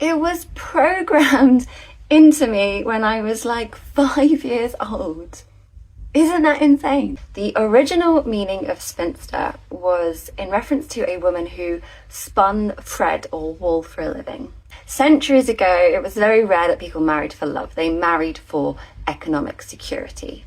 It was programmed into me when I was like 5 years old. Isn't that insane? The original meaning of spinster was in reference to a woman who spun thread or wool for a living. Centuries ago, it was very rare that people married for love. They married for economic security.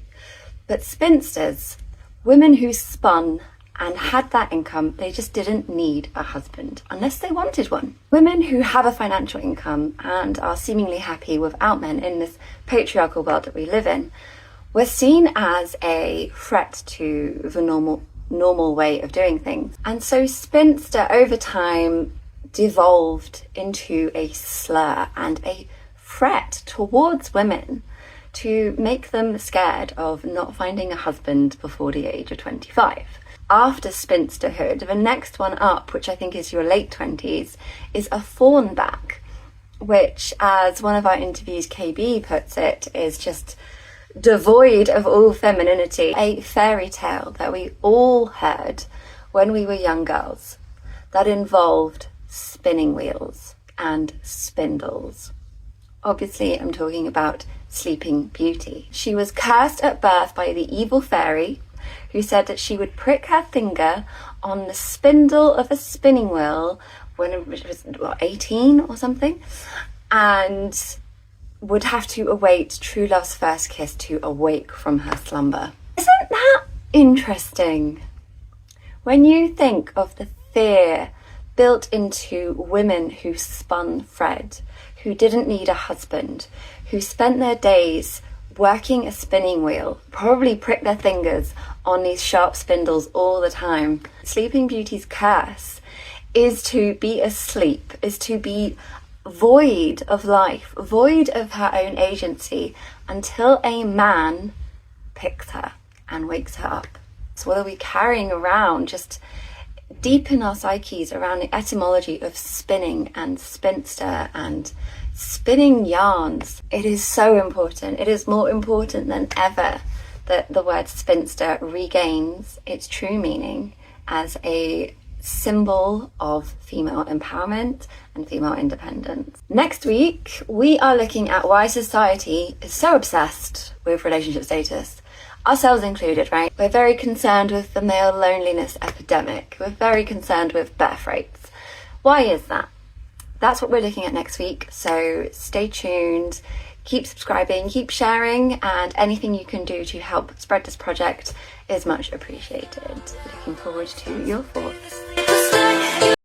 But spinsters, women who spun and had that income, they just didn't need a husband unless they wanted one. Women who have a financial income and are seemingly happy without men in this patriarchal world that we live in were seen as a threat to the normal way of doing things. And so spinster over time devolved into a slur and a threat towards women to make them scared of not finding a husband before the age of 25. After spinsterhood, the next one up, which I think is your late 20s, is a fawnback, which, as one of our interviews, KB, puts it, is just devoid of all femininity. A fairy tale that we all heard when we were young girls that involved spinning wheels and spindles. Obviously, I'm talking about Sleeping Beauty. She was cursed at birth by the evil fairy who said that she would prick her finger on the spindle of a spinning wheel when it was 18 or something, and would have to await true love's first kiss to awake from her slumber. Isn't that interesting? When you think of the fear built into women who spun thread, who didn't need a husband, who spent their days working a spinning wheel, probably prick their fingers on these sharp spindles all the time. Sleeping Beauty's curse is to be asleep, is to be void of life, void of her own agency, until a man picks her and wakes her up. So what are we carrying around just deep in our psyches around the etymology of spinning and spinster and spinning yarns? It is so important. It is more important than ever that the word spinster regains its true meaning as a symbol of female empowerment and female independence. Next week, we are looking at why society is so obsessed with relationship status, ourselves included, right? We're very concerned with the male loneliness epidemic. We're very concerned with birth rates. Why is that? That's what we're looking at next week, so stay tuned, keep subscribing, keep sharing, and anything you can do to help spread this project is much appreciated. Looking forward to your thoughts.